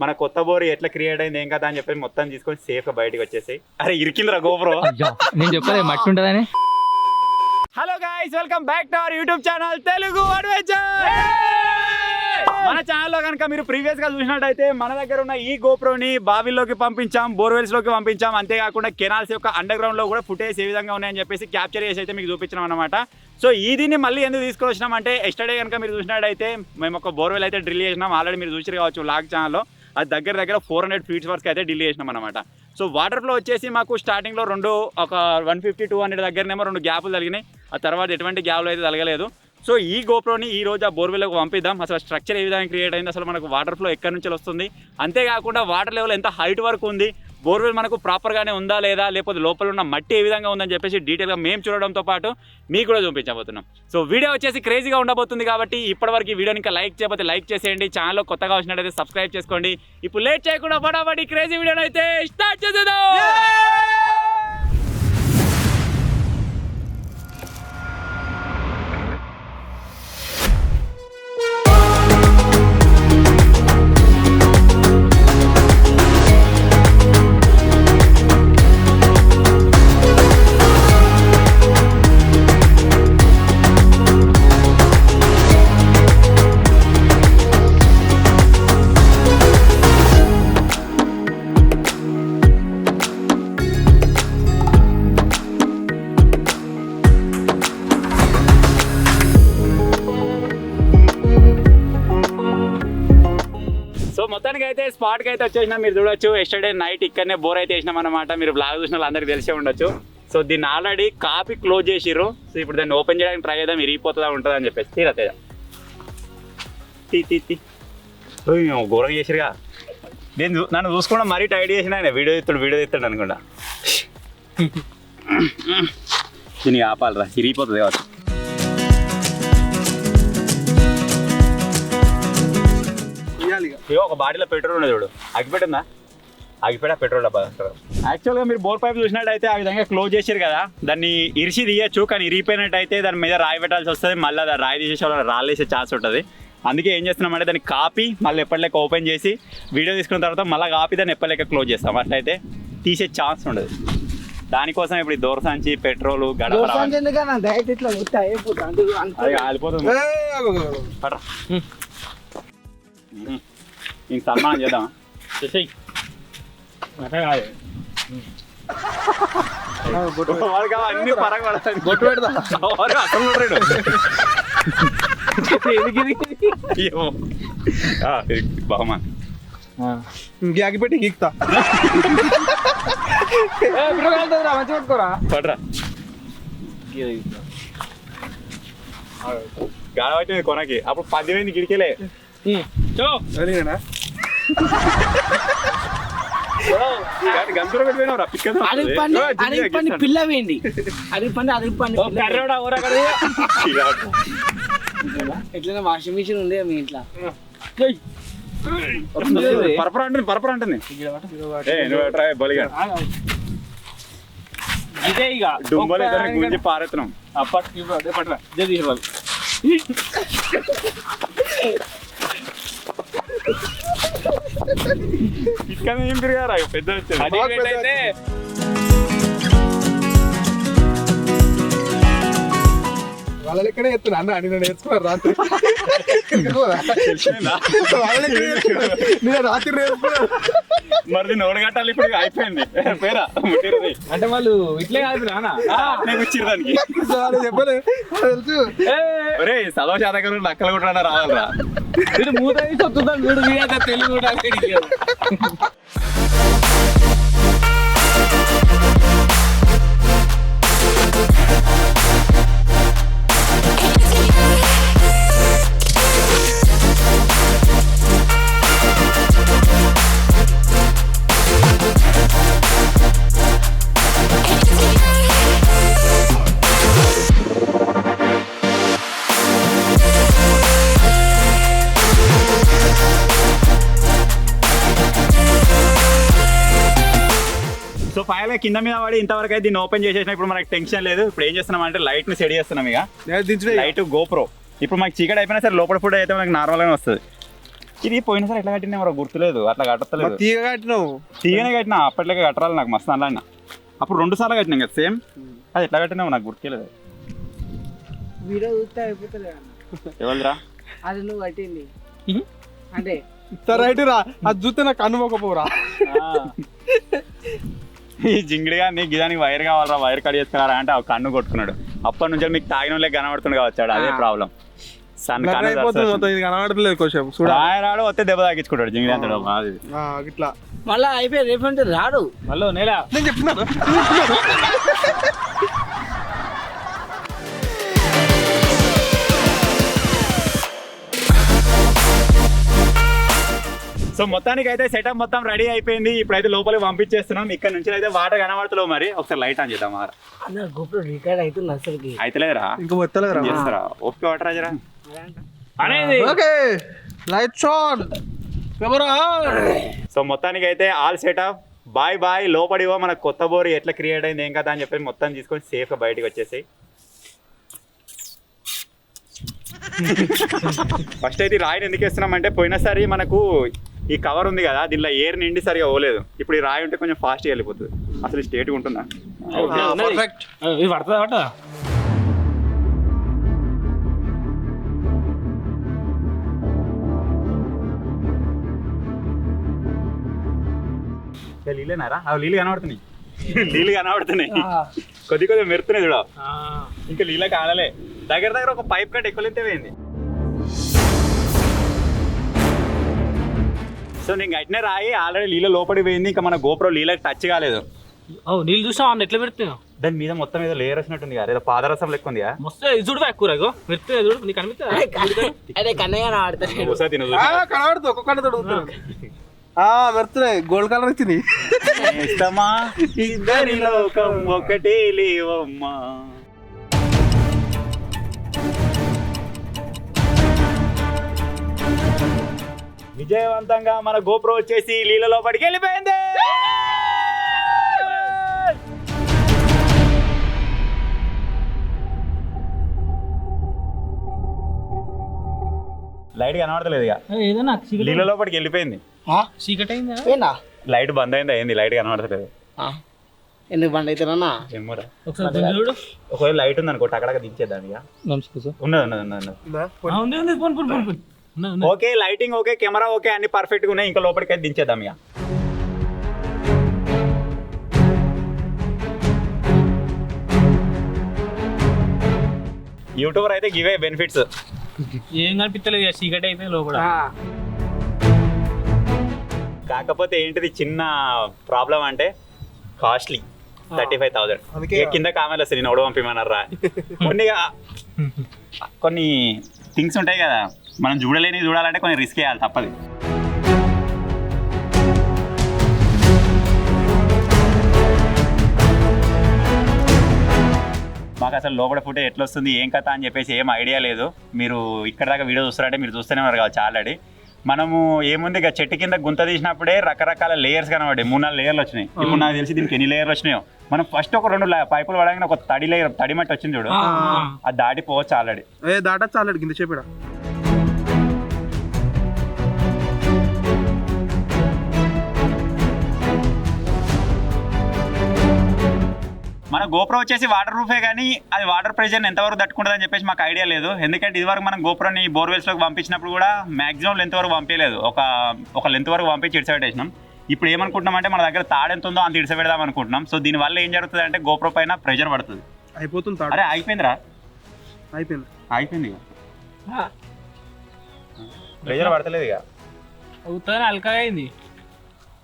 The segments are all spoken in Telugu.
మన కొత్త బోర్ ఎట్లా క్రియేట్ అయింది ఏం కదా అని చెప్పి మొత్తం తీసుకొని సేఫ్ గా బయటకు వచ్చేసాయి. అరే ఇరికిందిరా గోప్రో. నేను చెప్పలే మట్టి ఉంటుందని. Hello guys, welcome back to our YouTube channel Telugu adventure. మన ఛానల్లో కనుక మీరు ప్రీవియస్ గా చూసినట్టయితే మన దగ్గర ఉన్న ఈ గోప్రోని బావిల్లోకి పంపించాం, బోర్వెల్స్ లోకి పంపించాం, అంతేకాకుండా కెనాల్స్ యొక్క అండర్ గ్రౌండ్ లో కూడా ఫుటేజ్ ఏ విధంగా ఉన్నాయని చెప్పేసి క్యాప్చర్ చేసి అయితే మీకు చూపించాం అనమాట. సో దీన్ని మళ్ళీ ఎందుకు తీసుకొని వచ్చినాం అంటే ఎస్టర్డే కనుక మీరు చూసినట్టయితే మేము ఒక బోర్వెల్ అయితే డ్రిల్ చేసినాం. ఆల్రెడీ మీరు చూసారు కావచ్చు లాగ్ ఛానల్లో. అది దగ్గర 400 ఫీట్స్ వరకు అయితే డ్రిల్ చేసినాం అనమాట. సో వాటర్ ఫ్లో వచ్చేసి మాకు స్టార్టింగ్లో ఒక 150-200 దగ్గరనేమో 2 గ్యాపులు తగిలినాయి. ఆ తర్వాత ఎటువంటి గ్యాప్లు అయితే తగలేదు. సో ఈ గోప్రోని ఈ రోజు ఆ బోర్వెల్లోకి పంపిద్దాం. అసలు స్ట్రక్చర్ ఏ విధంగా క్రియేట్ అయింది, అసలు మనకు వాటర్ ఫ్లో ఎక్కడి నుంచి వస్తుంది, అంతేకాకుండా వాటర్ లెవెల్ ఎంత హైట్ వరకు ఉంది, బోర్వెల్ మనకు ప్రాపర్గానే ఉందా లేదా, లేకపోతే లోపల ఉన్న మట్టి ఏ విధంగా ఉందని చెప్పేసి డీటెయిల్గా మేము చూడడంతో పాటు మీకు కూడా చూపించబోతున్నాం. సో వీడియో వచ్చేసి క్రేజీగా ఉండబోతుంది కాబట్టి ఇప్పటివరకు ఈ వీడియోని ఇంకా లైక్ చేయకపోతే లైక్ చేసేయండి. ఛానల్లో కొత్తగా వచ్చినట్టయితే సబ్స్క్రైబ్ చేసుకోండి. ఇప్పుడు లేట్ చేయకుండా ఫటాఫట్ ఈ క్రేజీ వీడియోని అయితే స్టార్ట్ చేసేద్దాం. మొత్తానికి అయితే స్పాట్కి అయితే వచ్చేసినా మీరు చూడొచ్చు. ఎస్టర్డే నైట్ ఇక్కడనే బోర్ అయితే వేసినాం అనమాట. మీరు బ్లాగ్ చూసిన వాళ్ళు అందరికీ తెలిసే ఉండొచ్చు. సో దీన్ని ఆల్రెడీ కాపీ క్లోజ్ చేసిర్రు. సో ఇప్పుడు దాన్ని ఓపెన్ చేయడానికి ట్రై చేద్దాం, ఇరిగిపోతుందా ఉంటుంది అని చెప్పేసి. తీరతేజ ఘోరంగా చేసిరుగా. నేను నన్ను చూసుకోవడం మరీ టైట్ చేసిన ఆయన వీడియో తీస్తాడు అనుకుంటా. దీన్ని ఆపాలరా, ఇరిగిపోతుంది కావచ్చు. ఒక బాటిలో పెట్రోల్ ఉండదు చూడు, అగిపెట్టిందా? అగిపెట్టా పెట్రోల్ డబ్బా. యాక్చువల్గా మీరు బోర్ పైప్ చూసినట్టయితే ఆ విధంగా క్లోజ్ చేసారు కదా, దాన్ని ఇరిచి తీయచ్చు. కానీ ఇరిగిపోయినట్టయితే దాని మీద రాయి పెట్టాల్సి వస్తుంది. మళ్ళీ అది రాయి తీసేసి రాళ్ళు వేసే ఛాన్స్ ఉంటుంది. అందుకే ఏం చేస్తున్నామంటే దాన్ని కాపీ మళ్ళీ ఎప్పటిలేక ఓపెన్ చేసి వీడియో తీసుకున్న తర్వాత మళ్ళీ కాపీ దాన్ని ఎప్పటిలేక క్లోజ్ చేస్తాం. అట్లయితే తీసే ఛాన్స్ ఉండదు. దానికోసం ఇప్పుడు దూరసాంచి పెట్రోల్ గడప ఇంక సన్మానం చేద్దామా? అన్ని పరగబడతాయి. బహుమాన్ పెట్టి గీక్తా పట్టుకోరా పడరా. గాలి పట్టింది కొనకి. అప్పుడు 10,000 గిడికెలే. పిల్ల వేయండి. ఎట్లైనా వాషింగ్ మిషన్ ఉంది మీ ఇంట్లో. పరపర అంటుంది బలిగా ఇదే ఇక డుంబలు గురించి పారెత్తున్నాం. పట్రా ఇక్కడ ఏం తిరిగారా పెద్ద వచ్చేది. వాళ్ళ ఎక్కడే ఎత్తున్నా అన్న నేను నేర్చుకున్నాను రాత్రి. నేను రాత్రి నేర్చుకున్నాను. మరి నోడగట్టాలి ఇప్పుడు అయిపోయింది పేరా అంటే వాళ్ళు ఇట్లే కాదు వచ్చిరు దానికి చెప్పలే తెలుసు. ఒరే సదవ శాతకం నక్కలు కూడా రావాలరా. వీడు మూత చెప్తుంటాను వీడు వీడైతే తెలుగు కూడా. ఫైనల్ గా కింద మీద పడి ఇంతవరకు అయితే దీన్ని ఓపెన్ చేసేసిన. ఇప్పుడు మనకి టెన్షన్ లేదు. ఇప్పుడు ఏం చేస్తున్నాం అంటే లైట్ ని సెట్ చేస్తున్నాం. ఇక లైట్ గోప్రో ఇప్పుడు మనకి చీకటి అయిపోయినా సరే లోపల ఫుడ్ అయితే మనకి నార్మల్ గానే వస్తుంది. ఇది పోయినసారి ఎట్లా కట్టినా మరో గుర్తులేదు, అట్లా కట్టలేదు. తీగ కట్టినావు. తీగనే కట్టినా, అప్పట్లోకి కట్టరాలి నాకు మస్తు అలా. అప్పుడు 2 సార్లు కట్టినాం కదా సేమ్. అది ఎట్లా కట్టినావు నాకు గుర్తులేదు. వీడియో చూస్తే అయిపోతుంది ఎవరిరా అది నువ్వు కట్టింది అంటే రైట్ రా, అది చూస్తే నాకు అనుకోకపోరా. ఈ జింగిడిగా నీకు గిదానికి వైర్ కావాలరా, వైర్ కట్ చేసుకున్నారా అంటే ఆ కన్ను కొట్టుకున్నాడు. అప్పటి నుంచి మీకు తాగిన వాళ్ళకి కనబడుతుండే వచ్చాడు, అదే ప్రాబ్లం. సన్ ఇది కనబడలేదు కొంచెం రాడు వస్తే దెబ్బ తాగించుకుంటాడు జింగిడి అంటాడు. ఇట్లా మళ్ళీ అయిపోయి రేపు రాడు. హలో నేల నేను చెప్తున్నాను. సో మొత్తానికి అయితే సెటప్ మొత్తం రెడీ అయిపోయింది. ఇప్పుడైతే లోపలికి పంపించేస్తున్నాం. ఇక్కడ నుంచి అయితే వాటర్ కనబడతలేవు. మరి ఒకసారి లైట్ ఆన్ చేద్దాం. అన్న గొప్ప రికార్డ్ అవుతుంది అసలుకి. అయితలేదురా, ఇంకా వస్తలేదురా. చేస్తారా? ఓకే వాటర్ రాజరా అనేది. Okay light on camera. So మొత్తానికి అయితే ఆల్ సెటప్. Bye bye. లోపడివో మన కొత్త బోర్ ఎట్లా క్రియేట్ అయింది ఏం కదా అని చెప్పి మొత్తం తీసుకొని సేఫ్ గా బయటకు వచ్చేసి ఫస్ట్ అయితే రాయిని ఎందుకు వేస్తున్నామంటే పోయినసారి మనకు ఈ కవర్ ఉంది కదా, దీనిలో ఎయిర్ నిండి సరిగా పోలేదు. ఇప్పుడు ఈ రాయి ఉంటే కొంచెం ఫాస్ట్గా వెళ్ళిపోతుంది. అసలు స్టేట్గా ఉంటుందా? పర్ఫెక్ట్. ఇది పడుతుందా పట్టదా? నీళ్ళేనారా? అవి నీళ్ళు కనబడుతున్నాయి. నీళ్ళు కనబడుతున్నాయి, కొద్దిగా మెరుతున్నాయి చూడ. ఇంకా నీళ్ళకి ఆడలే. దగ్గర దగ్గర ఒక పైప్ కట్ ఎక్కువ లెంతే పోయింది. సో నేను గట్టినే రాయి ఆల్రెడీ నీళ్ళ లోపలికి పోయింది. ఇంకా మన గోప్రో నీళ్ళకి టచ్ కాలేదు. నీళ్ళు చూసా ఎట్లా పెడుతున్నావు? దాని మీద మొత్తం ఏదో లేయర్ వచ్చినట్టుంది కదా, ఏదో పాదరసం లెక్క ఉంది. మస్తు చూడు ఎక్కువ పెడుతుంది చూడు, నీకు అనిపిస్తుంది. అదే కన్నయ్య ఆడతాడు. కనబడుతుంది ఒక్కొక్క తొడుగుతున్నాను. మెరుతున్నాయి, గోల్డ్ కలర్ వచ్చింది. ఇష్టమా ఇద్దరి లోకం ఒకటే లేవమ్మా. విజయవంతంగా మన గోప్రో వచ్చేసి నీళ్ళ లోపలికి వెళ్ళిపోయింది. లైట్ కనబడతలేదు ఇక, ఏదన్నా నీళ్ళ లోపలికి వెళ్ళిపోయింది. చీకటి అయిందా? లైట్ బంద్ అయింది, అయింది. లైట్ కనబడతలేదు. ఎందుకు బండి అవుతారన్నా? ఏమోరా, ఒకసారి చూడు. ఒకవేళ లైట్ ఉంది అనుకో అక్కడ దించేద్దాం. ఇక ఉన్నది ఉన్నది ఉన్నది. Okay lighting okay, camera okay, అన్ని పర్ఫెక్ట్ గా ఉన్నాయి. ఇంకా లోపలికి అయితే దించేద్దాం. ఇక యూట్యూబర్ అయితే గివే బెనిఫిట్స్. ఏం కనిపించలేదు, చీకటి అయిపోయింది లోపల. కాకపోతే ఏంటిది చిన్న ప్రాబ్లం అంటే కాస్ట్లీ 35,000. కింద కామెంట్లు వస్తాయి నేను ఓడ పంపిమన్నారా. కొన్ని థింగ్స్ ఉంటాయి కదా, మనం చూడాలంటే కొన్ని రిస్క్ చేయాలి, తప్పదు. మాకు అసలు లోపల ఫుటేజ్ ఎట్లా వస్తుంది ఏం కథ అని చెప్పేసి ఏం ఐడియా లేదు. మీరు ఇక్కడ దాకా వీడియో చూస్తారంటే మీరు చూస్తూనే ఉన్నారు కావచ్చు ఆల్రెడీ. మనము ఏముంది ఇక చెట్టు కింద గుంత తీసినప్పుడే రకరకాల లేయర్స్ కనబడ్డాయి. 3-4 లేయర్లు వచ్చినాయి. ఇప్పుడు నాకు తెలిసి దీనికి ఎన్ని లేయర్లు వచ్చినాయో. మనం ఫస్ట్ ఒక 2 పైపులు పడగానే ఒక తడి మట్టి వచ్చింది చూడు, అది దాటిపోవచ్చు ఆల్రెడీ. దాటచ్చు ఆల్రెడీ కింద చెప్పడా. మన గోప్రో వచ్చేసి వాటర్ ప్రూఫే కానీ అది వాటర్ ప్రెషర్ ఎంతవరకు తట్టుకుంటుందని చెప్పేసి మాకు ఐడియా లేదు. ఎందుకంటే ఇదివరకు మనం గోప్రోని బోర్వెల్స్లోకి పంపించినప్పుడు కూడా మాక్సిమం లెంత్ వరకు పంపించలేదు. ఒక లెంత్ వరకు పంపించి ఇడిసపెట్టేసినాం. ఇప్పుడు ఏమనుకుంటున్నాం అంటే మన దగ్గర తాడు ఎంత ఉందో అంత ఇడిసపెడదాం అనుకుంటున్నాం. సో దీనివల్ల ఏం జరుగుతుంది అంటే గోప్రో పైన ప్రెషర్ పడుతుంది. అయిపోతుంది. అరే అయిపోయిందిరా, అయిపోయింది. ప్రెషర్ పడతలేదు ఇక, అల్కగా అయింది.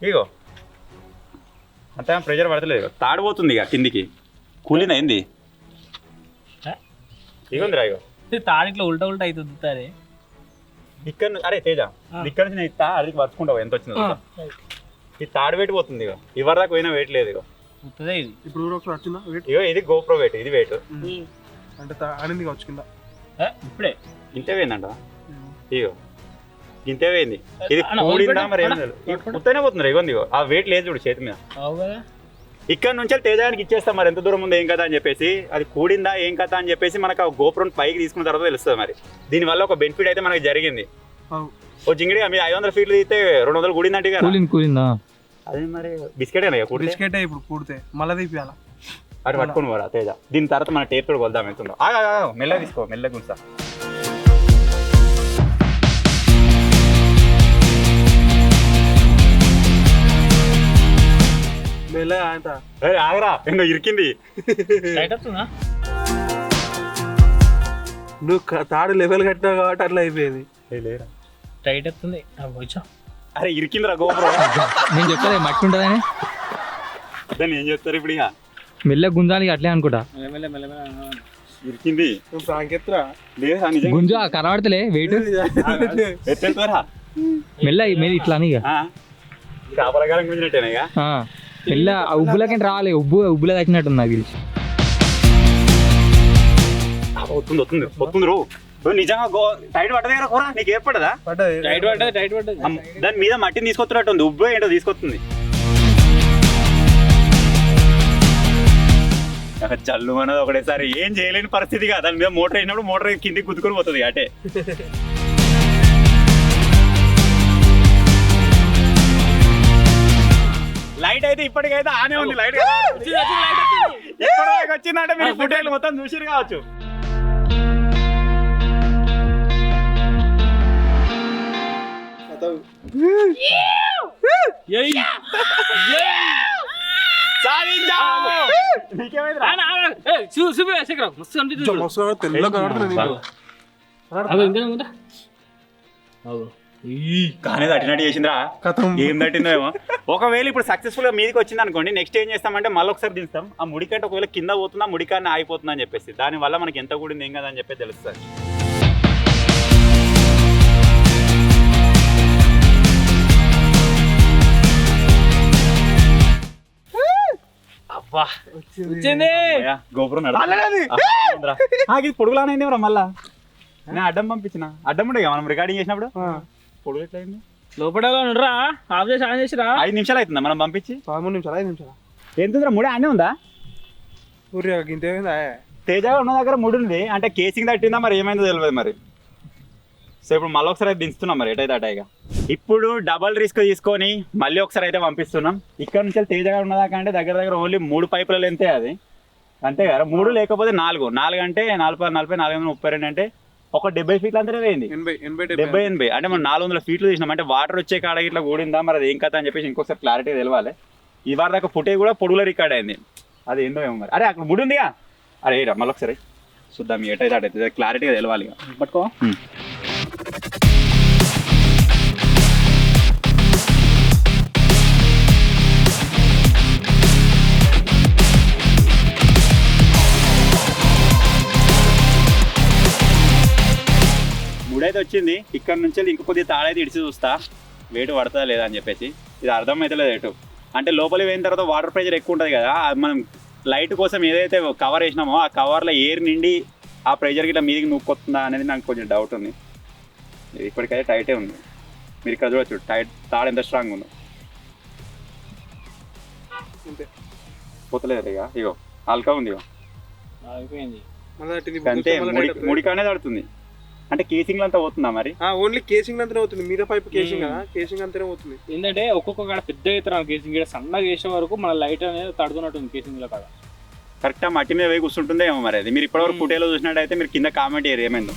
ఇగో అంతే, ప్రెషర్ పడతలేదు. తాడు పోతుంది ఇక కిందికి. కూలింది అయింది. ఇగోందిరా ఇగో తాడు ఇట్లా ఉల్టా అవుతుంది. సరే ఇక్కడ అరే తేజ, ఇక్కడ నుంచి నేను అది పరుచుకుంటావు ఎంత వచ్చిందో. ఈ తాడు వెయిట్ పోతుంది ఇక, ఇవరి దాకా పోయినా వెయిట్ లేదు. ఇగో ఇప్పుడు వచ్చిందా ఇగో ఇది గోప్రో వెయిట్, ఇది వెయిట్ అంటే అనింది కావచ్చు కింద. ఇప్పుడే ఇంతే పోయిందంట. ఇగో ఇంతే పోయింది. ఇది కూడిందా మరి ఏం మొత్తనే పోతుంది. ఇగోంది ఆ వెయిట్ లేదు చూడు చేతి మీద. ఇక్కడ నుంచి తేజానికి ఇచ్చేస్తాం. మరి ఎంత దూరం ఉంది ఏం కదా అని చెప్పేసి, అది కూడిందా ఏం కథ అని చెప్పేసి మనకు ఆ గోప్రోని పైకి తీసుకున్న తర్వాత తెలుస్తుంది. మరి దీనివల్ల ఒక బెనిఫిట్ అయితే మనకి జరిగింది. ఓ జింగిడిగా మీరు 500 ఫీట్లు తీస్తే 200 కూడిందంటే కదా కూలిందా అదే మరి బిస్కెట్ అయినా కూడి బిస్కెట్ ఇప్పుడు పూడితే మళ్ళీ తీపియాల అటు పట్టుకుని పోరా తేజ దీని తర్వాత మన టేప్ తోడు కొద్దాం ఎంతుందో మెల్లగా తీసుకో మెల్లగా గుంసా మెల్లగా అంత ఆగరా ఏందో ఇరికింది టైట్ అవుతుందా నువ్వు తాడు లెవెల్ కట్టినావు కాబట్టి అట్లా అయిపోయింది లేరా టైట్ అవుతుంది వచ్చా అరే ఇరికిందిరా గోపురం నేను చెప్పలే మట్టి ఉంటుందని దాన్ని ఏం చెప్తారు ఇప్పుడు ఇక మెల్ల గుంజాలి అట్లే అనుకుంటా ఇరికింది నువ్వు సాంకెత్తురా లేదా నిజంగా గుంజు కనబడతలే వెయిట్ ఎత్తేస్తారా మెల్ల మెల్లి ఇట్లా అని ఇక కాపలకాలం గుంజినట్టేనా ఇక మెల్ల ఉబ్బులకంటే రావాలి ఉబ్బులో తచ్చినట్టు నాకు తెలిసి వస్తుంది రో నిజంగా టైట్ పట్టదే కదా కూర నీకు ఏర్పడదా పడ్డది టైట్ పడ్డది దాని మీద మట్టిని తీసుకొస్తున్నట్టుంది ఉబ్బు ఏంటో తీసుకొస్తుంది జల్లు అన్నది ఒకటేసారి ఏం చేయలేని పరిస్థితిగా దాని మీద మోటార్ అయినప్పుడు మోటార్ కిందికి గుద్దుకొని పోతుంది అటే లైట్ అయితే ఇప్పటికైతే ఆనే ఉంది లైట్ ఎప్పటిదాకా వచ్చిందంటే మీరు ఫుటేజ్ మొత్తం చూసిరు కావచ్చు మస్తు తెల్ల కనబడుతుంది కానీ తట్టినట్టు చేసిందిరా ఏం తట్టిందేమో ఒకవేళ ఇప్పుడు సక్సెస్ఫుల్ గా మీదకి వచ్చింది అనుకోండి నెక్స్ట్ ఏం చేస్తామంటే మళ్ళీ ఒకసారి దించుతాం ఆ ముడికంటే ఒకవేళ కింద పోతుందా ముడికాన్ని ఆగిపోతుందా అని చెప్పేసి దాని వల్ల మనకి ఎంత కూడింది ఏం కదా అని చెప్పి తెలుస్తుంది అబ్బా వచ్చింది గోపురం ఇది పొడుగులానైంది రా మళ్ళా నేను అడ్డం పంపించిన అడ్డం ఉండే మనం రికార్డింగ్ చేసినప్పుడు పొడుగు ఎట్లయింది లోపల రా ఆఫ్ చేసి ఆన్ చేసిరా 5 నిమిషాలు అవుతుందా మనం పంపించి 13 నిమిషాలు 5 నిమిషాలు ఎంతుందిరా ముడి అన్నీ ఉందా ఊరి ఇంతేమైందా తేజగా ఉన్న దగ్గర ముడి ఉంది అంటే కేసింగ్ తట్టిందా మరి ఏమైందో తెలియదు మరి సో ఇప్పుడు మళ్ళీ ఒకసారి అయితే దించుతున్నాం మరి ఎటైతే అటాయిగా ఇప్పుడు డబల్ రిస్క్ తీసుకొని మళ్ళీ ఒకసారి అయితే పంపిస్తున్నాం ఇక్కడ నుంచి తేజగా ఉన్నదాకా అంటే దగ్గర ఓన్లీ 3 పైపుల లెంతే అది అంతే కదా 3 లేకపోతే 4 అంటే 432 అంటే ఒక 70 ఫీట్లు అంతనే పోయింది 70 అంటే మనం 400 ఫీట్లు తీసినాం అంటే వాటర్ వచ్చే కాడ ఇట్లా కూడిందా మరి అది ఏం కథ అని చెప్పేసి ఇంకొకసారి క్లారిటీ తెలవాలి ఈ వారి దాకా ఫుటేజ్ కూడా పొడుగులో రికార్డ్ అయింది అది ఏందో ఏమో మరి అరే అక్కడ ముడి ఉందిగా అరే రా మళ్ళీ ఒకసారి చూద్దాం ఎటైతే అటైతే క్లారిటీగా తెలవాలి ఇక పట్టుకో ముడైతే వచ్చింది ఇక్కడ నుంచి ఇంక కొద్దిగా తాడైతే ఇడిచి చూస్తా వెయిట్ పడుతుందా లేదా అని చెప్పేసి ఇది అర్థం అయితే లేదు ఎటు అంటే లోపలికి పోయిన తర్వాత వాటర్ ప్రెషర్ ఎక్కువ ఉంటుంది కదా మనం లైట్ కోసం ఏదైతే కవర్ వేసినామో ఆ కవర్లో ఎయిర్ నిండి ఆ ప్రెషర్కి ఇట్లా మీదికి నూక్కొస్తుందా అనేది నాకు కొంచెం డౌట్ ఉంది ఇప్పటికైతే టైటే ఉంది మీరు ఇక్కడ చూడొచ్చు టైట్ తాడు ఎంత స్ట్రాంగ్ ఉందో పోతలేదు ఇక ఇగో అల్కా ఉంది ఇగో అంతే ముడికానే తడుతుంది అంటే కేసింగ్ అంతా పోతుందా మరి ఓన్లీ కేసింగ్ అంతనే అవుతుంది మీద పైపు కేసింగ్ కేసింగ్ అంతనే అవుతుంది ఏంటంటే ఒక్కొక్క కాడ పెద్ద ఎత్తున కేసింగ్ సన్నగా వేసే వరకు మన లైట్ అనేది తడుతున్నట్టుంది కేసింగ్ లో కాడ కరెక్ట్గా మట్టి మీద పోయి కూర్చుంటుందే ఏమో మరి అది మీరు ఇప్పటివరకు ఫుటేలో చూసినట్టయితే మీరు కింద కామెంట్ చేయరు ఏమైందో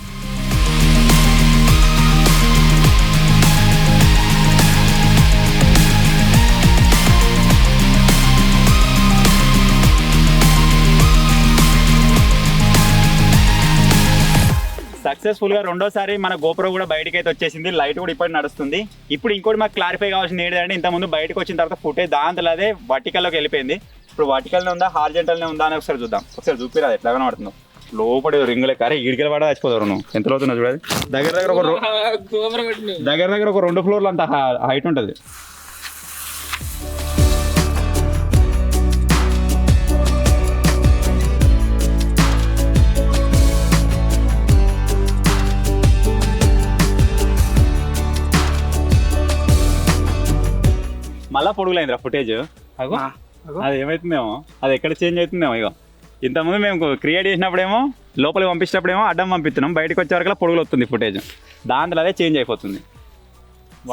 సక్సెస్ఫుల్గా రెండోసారి మన గోప్రో కూడా బయటకి అయితే వచ్చేసింది లైట్ కూడా ఇప్పటి నడుస్తుంది ఇప్పుడు ఇంకోటి మాకు క్లారిఫై కావాల్సింది ఏంటంటే ఇంతకుముందు బయటకు వచ్చిన తర్వాత ఫుటేజ్ దాంతో అదే వర్టికల్లోకి వెళ్ళిపోయింది ఇప్పుడు వర్టికల్నే ఉందా హార్జెంటల్నే ఉందా అని ఒకసారి చూద్దాం ఒకసారి చూపిరా ఎట్లా కనబడుతుందో లోపడి రింగులే కరే ఈడికెళ్ళి పడా చచ్చిపోతారు నువ్వు ఎంత లోతున్నా చూడాలి దగ్గర ఒక 2 ఫ్లోర్లు అంత హైట్ ఉంటుంది మళ్ళా పొడుగులైందిరా ఫుటేజ్ అది ఏమవుతుందేమో అది ఎక్కడ చేంజ్ అవుతుందేమో ఇక ఇంతకుముందు మేము క్రియేట్ చేసినప్పుడేమో లోపలికి పంపించినప్పుడేమో అడ్డం పంపిస్తున్నాం బయటకు వచ్చే వరకు పొడుగులు వస్తుంది ఫుటేజ్ దాంట్లో అదే చేంజ్ అయిపోతుంది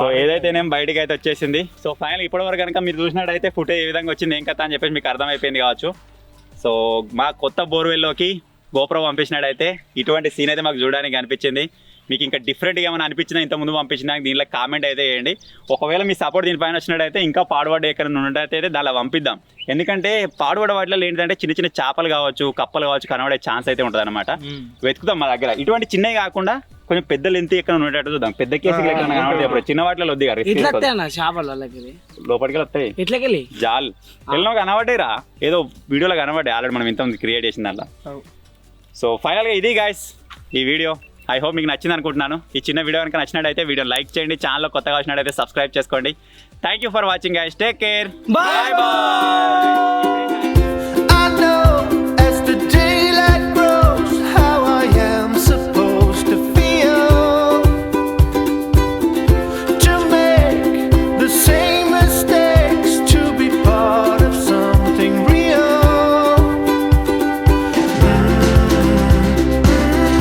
సో ఏదైతేనేం బయటికి అయితే వచ్చేసింది. సో ఫైనల్ ఇప్పటివరకు కనుక మీరు చూసినట్టయితే ఫుటేజ్ ఏ విధంగా వచ్చింది ఏం కథ అని చెప్పేసి మీకు అర్థమైపోయింది కావచ్చు. సో మా కొత్త బోర్వెల్లోకి గోప్రో పంపించినట్టయితే ఇటువంటి సీన్ అయితే మాకు చూడడానికి అనిపించింది. మీకు ఇంకా డిఫరెంట్గా ఏమైనా అనిపించినా ఇంతకుముందు పంపించిన దీనిలో కామెంట్ అయితే చేయండి. ఒకవేళ మీ సపోర్ట్ దీనిపైన వచ్చినట్టయితే ఇంకా పాడుబడ్డ ఎక్కడ ఉన్నట్టయితే దానిలో పంపిద్దాం. ఎందుకంటే పాడుబడ్డ వాటిలో ఏంటంటే చిన్న చిన్న చేపలు కావచ్చు, కప్పలు కావచ్చు కనబడే ఛాన్స్ అయితే ఉంటుంది అనమాట. వెతుకుతాం మా దగ్గర. ఇటువంటి చిన్నవి కాకుండా కొంచెం పెద్ద లెంత్ ఎక్కడ ఉండేటట్టు చూద్దాం. పెద్ద కేసులు ఎక్కడ కనబడితే చిన్న వాటిలో వద్దు లోపలికి వస్తాయి జాల్ ఎన్నో కనబడ్డాయిరా. ఏదో వీడియోలో కనబడ్డాయి ఆల్రెడీ మనం ఇంత క్రియేట్ చేసిన దాంట్లో. సో ఫైనల్గా ఇది గాయస్ ఈ వీడియో. ఐ హోప్ మీకు నచ్చింది అనుకుంటున్నాను. ఈ చిన్న వీడియో కనుక నచ్చినట్టయితే వీడియో లైక్ చేయండి. ఛానల్లో కొత్తగా వచ్చినట్టయితే సబ్స్క్రైబ్ చేసుకోండి. Thank you for watching guys. Take care. Bye bye.